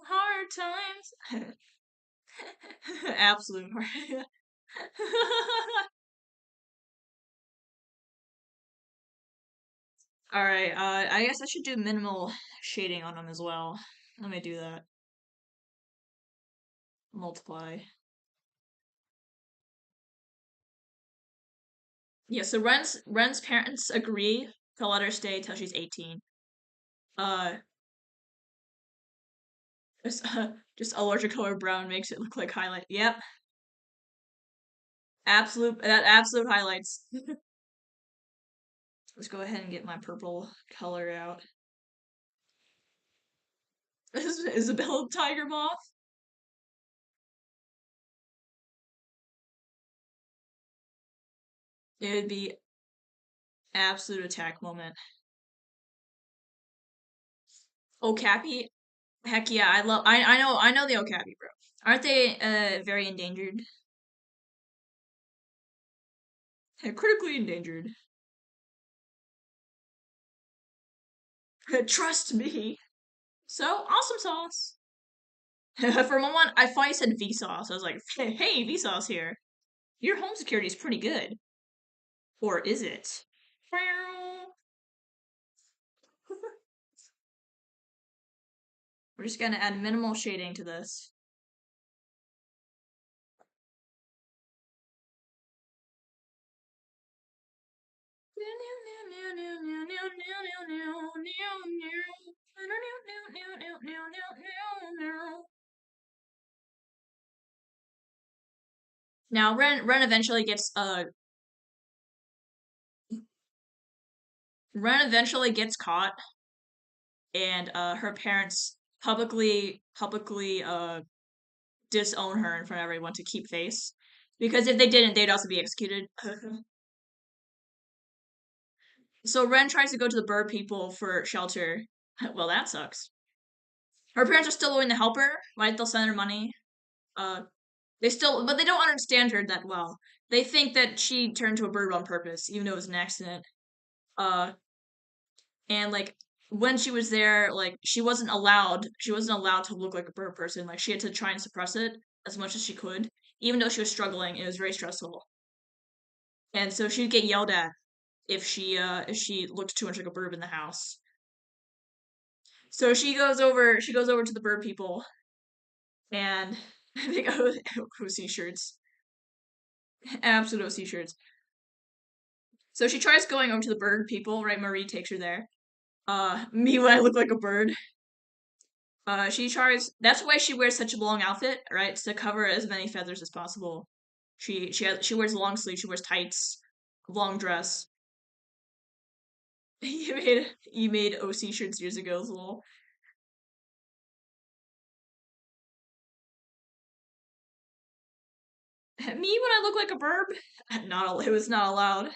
Hard times. Absolute hard. All right. I guess I should do minimal shading on them as well. Let me do that. Multiply. Yeah. So Ren's parents agree to let her stay till she's 18. Uh, just a larger color brown makes it look like highlight. Yep. Absolute highlights. Let's go ahead and get my purple color out. This is Isabella Tiger Moth. It would be absolute attack moment. Okapi, heck yeah, I know the Okapi, bro. Aren't they very endangered? Critically endangered. Trust me. So awesome sauce. For a moment, I thought you said Vsauce. I was like, hey, Vsauce here. Your home security is pretty good. Or is it? We're just gonna add minimal shading to this. Now Ren eventually gets Ren eventually gets caught, and her parents publicly disown her in front of everyone to keep face, because if they didn't, they'd also be executed. So Ren tries to go to the bird people for shelter. Well, that sucks. Her parents are still willing to help her, right? They'll send her money. Uh, but they don't understand her that well. They think that she turned to a bird on purpose, even though it was an accident. Uh, and like when she was there, like she wasn't allowed to look like a bird person. Like she had to try and suppress it as much as she could, even though she was struggling. It was very stressful, and so she'd get yelled at if she looked too much like a bird in the house. So she goes over to the bird people, and they go OC shirts, absolute OC shirts. So she tries going over to the bird people, right? Marie takes her there. Me when I look like a bird. She tries. That's why she wears such a long outfit, right? To cover as many feathers as possible. She wears long sleeves. She wears tights, long dress. You made OC shirts years ago, lol. Me when I look like a burb? It was not allowed.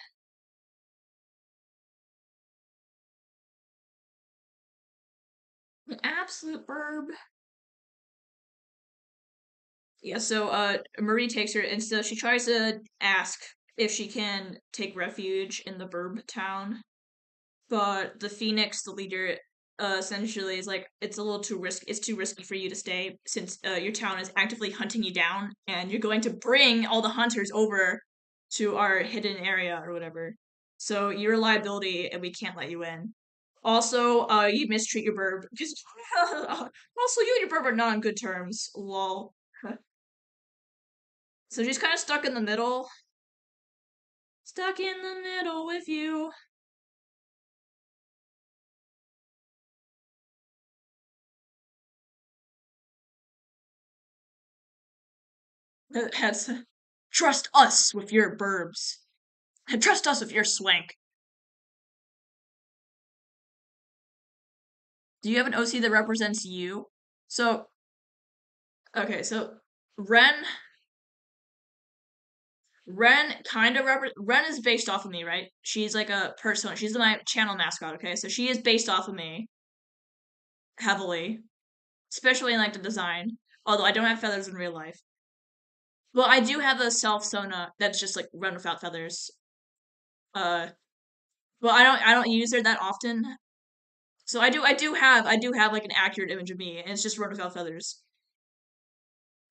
An absolute burb. Yeah, so Marie takes her and so she tries to ask if she can take refuge in the burb town. But the Phoenix, the leader, essentially is like, it's a little too risky. It's too risky for you to stay since your town is actively hunting you down, and you're going to bring all the hunters over to our hidden area or whatever. So you're a liability, and we can't let you in. Also, you mistreat your burb because also you and your burb are not on good terms. Lol. So she's kind of stuck in the middle. Stuck in the middle with you. Has trust us with your burbs. Trust us with your swank. Do you have an OC that represents you? So, okay, so Ren, Ren is based off of me, right? She's like a person. She's my channel mascot. Okay, so she is based off of me heavily, especially in like the design. Although I don't have feathers in real life. Well, I do have a self Sona that's just like Ren without feathers. Uh, well, I don't use her that often. So I do have like an accurate image of me, and it's just Ren without feathers.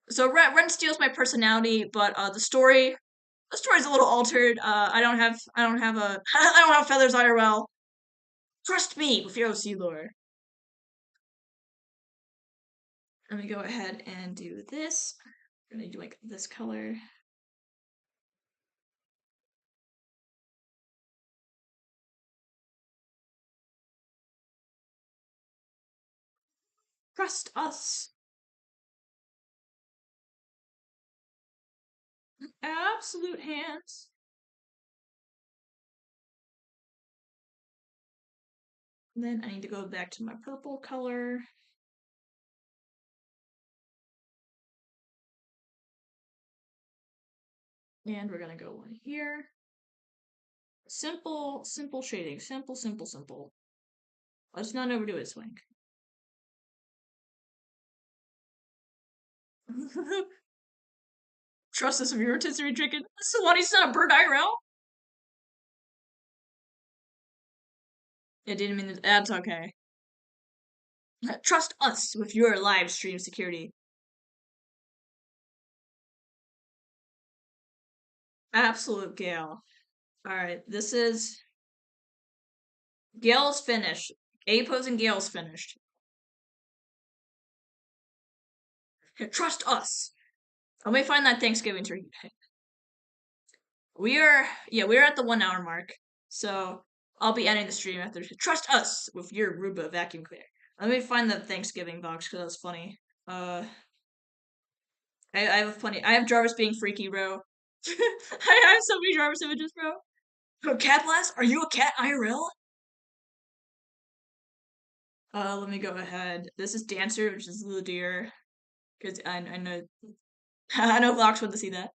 So Ren steals my personality, but the story's a little altered. I don't have a I don't have feathers IRL. Trust me with your OC lore. Let me go ahead and do this. I'm gonna do like this color. Trust us. Absolute hands. And then I need to go back to my purple color. And we're gonna go one here. Simple, simple shading. Simple, simple, simple. Let's not overdo it, Swank. Trust us with your rotisserie chicken. Salani's not a bird IRL. It didn't mean that. That's okay. Trust us with your live stream security. Absolute Gale. Alright, this is. Gale's finished. A pose and Gale's finished. Trust us. Let me find that Thanksgiving turkey. We're at the 1 hour mark. So I'll be ending the stream after. Trust us with your Roomba vacuum cleaner. Let me find the Thanksgiving box because that's funny. I have plenty. I have Jarvis being freaky, bro. I have so many Jarvis images, bro. Oh, cat blast? Are you a cat IRL? Let me go ahead. This is Dancer, which is Little Deer. Because I know I know Vox want to see that.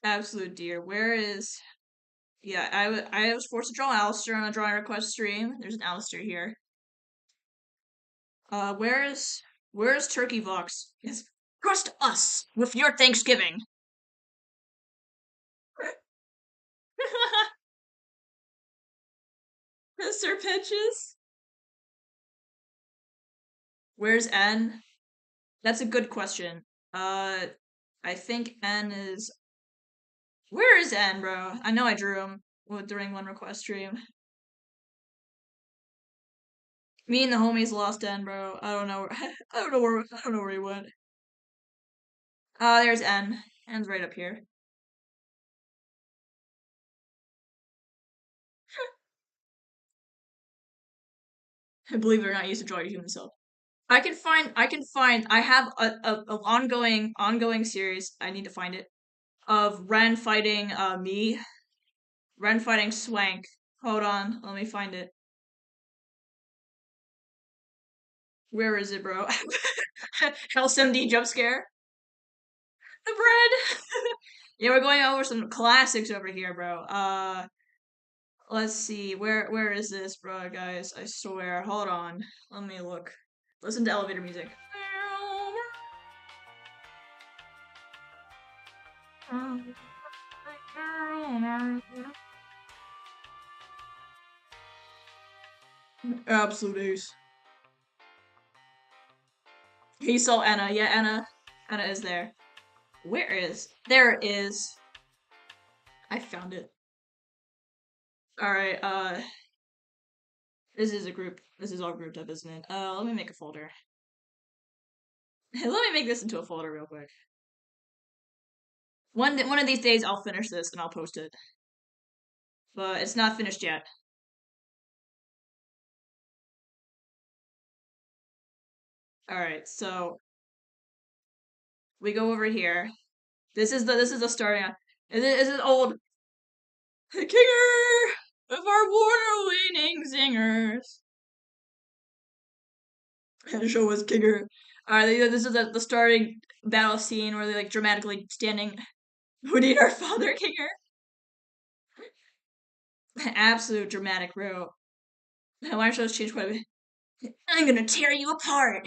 Absolute deer. Where is yeah, I was forced to draw Alistair on a drawing request stream. There's an Alistair here. Where's Turkey Vox? Yes. Trust us with your Thanksgiving. Sir Pitches. Where's N? That's a good question. I think N is. Where is N, bro? I know I drew him during one request stream. Me and the homies lost N, bro. I don't know. I don't know where he went. There's N. N's right up here. Believe it or not, I used to draw your human self. I have a ongoing series. I need to find it of Ren fighting me. Ren fighting Swank. Hold on, let me find it. Where is it, bro? House MD jump scare. The bread. Yeah, we're going over some classics over here, bro. Let's see. Where is this, bro, guys? I swear. Hold on. Let me look. Listen to elevator music. Absolute ace. He saw Anna. Yeah, Anna is there. Where is? There it is. I found it. Alright, this is a group. This is all grouped up, isn't it? Let me make a folder. Let me make this into a folder real quick. One of these days I'll finish this and I'll post it. But it's not finished yet. Alright, so we go over here. This is the starting. Is it old Kinger of our water winning zingers? The show was Kinger. Alright, this is the starting battle scene where they like dramatically standing. We need our father, Kinger. Absolute dramatic, bro. Why shows change quite a bit. I'm gonna tear you apart.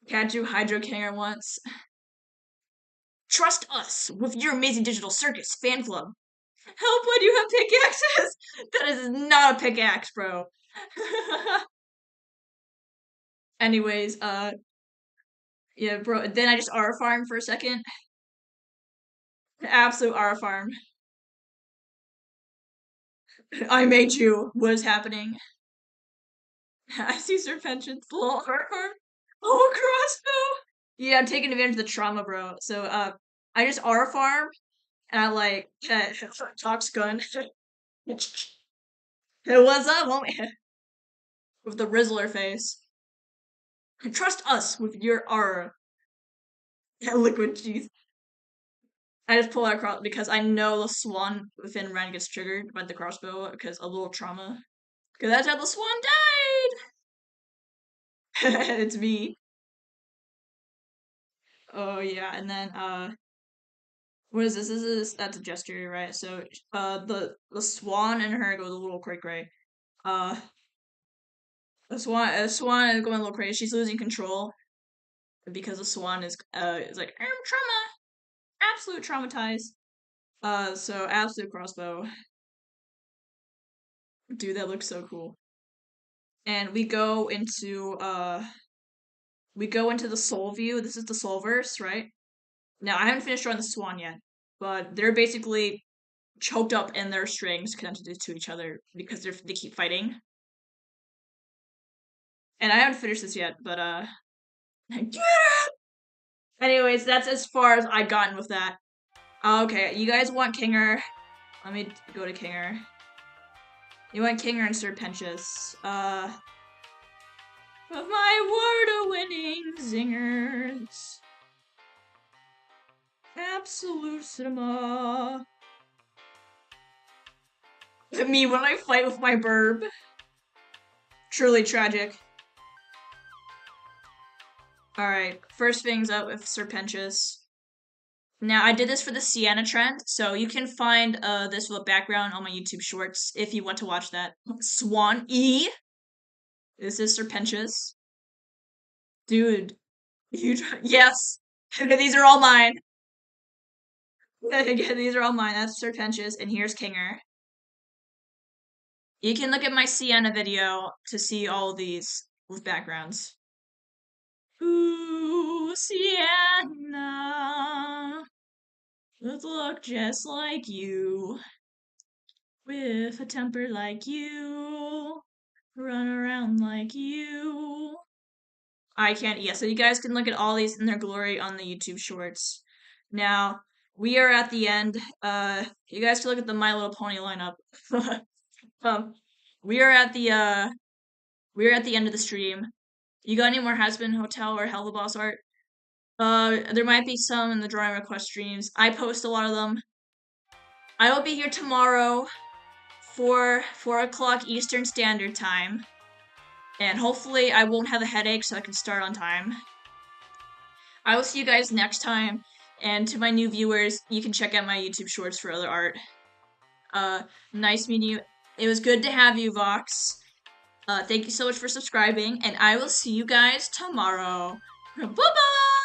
Catch you, Hydro Kinger once. Trust us with your amazing digital circus fan club. Help when you have pickaxes. That is not a pickaxe, bro. Anyways, yeah, bro. Then I just R farm for a second. Absolute R farm. I made you. What is happening? I see serpentions. Lol. R farm. Oh, crossbow. Yeah, I'm taking advantage of the trauma, bro. So, I just R farm and I like Tox gun. It was up, homie. With the Rizzler face. Trust us with your R liquid teeth. I just pull out across because I know the swan within Ren gets triggered by the crossbow because a little trauma. Because that's how the swan died. It's me. Oh yeah, and then what is this? That's a gesture, right? So the swan and her goes a little cray cray. Uh, the swan is going a little crazy. She's losing control because the swan is like I'm absolute traumatized. So absolute crossbow, dude, that looks so cool. And we go into the soul view. This is the soul verse, right? Now I haven't finished drawing the swan yet, but they're basically choked up in their strings connected to each other because they keep fighting. And I haven't finished this yet, but anyways, that's as far as I gotten with that. Okay, you guys want Kinger? Let me go to Kinger. You want Kinger and Serpentious. Of my water-winning zingers. Absolute cinema. Me when I fight with my burb. Truly tragic. Alright, first things up with Serpentious. Now, I did this for the Sienna trend, so you can find this with a background on my YouTube shorts if you want to watch that. Swan E. This is Serpentious. Dude, yes. These are all mine. Again, these are all mine. That's Serpentious, and here's Kinger. You can look at my Sienna video to see all of these with backgrounds. Ooh, Sienna. Let's look just like you. With a temper like you. Run around like you. I can't, yeah, so you guys can look at all these in their glory on the YouTube shorts. Now, we are at the end. You guys can look at the My Little Pony lineup. We are at the We're at the end of the stream. You got any more Has-Been Hotel or Hell the Boss art? There might be some in the drawing request streams. I post a lot of them. I will be here tomorrow for 4 o'clock Eastern Standard Time. And hopefully I won't have a headache so I can start on time. I will see you guys next time. And to my new viewers, you can check out my YouTube shorts for other art. Nice meeting you. It was good to have you, Vox. Thank you so much for subscribing, and I will see you guys tomorrow. Bye-bye!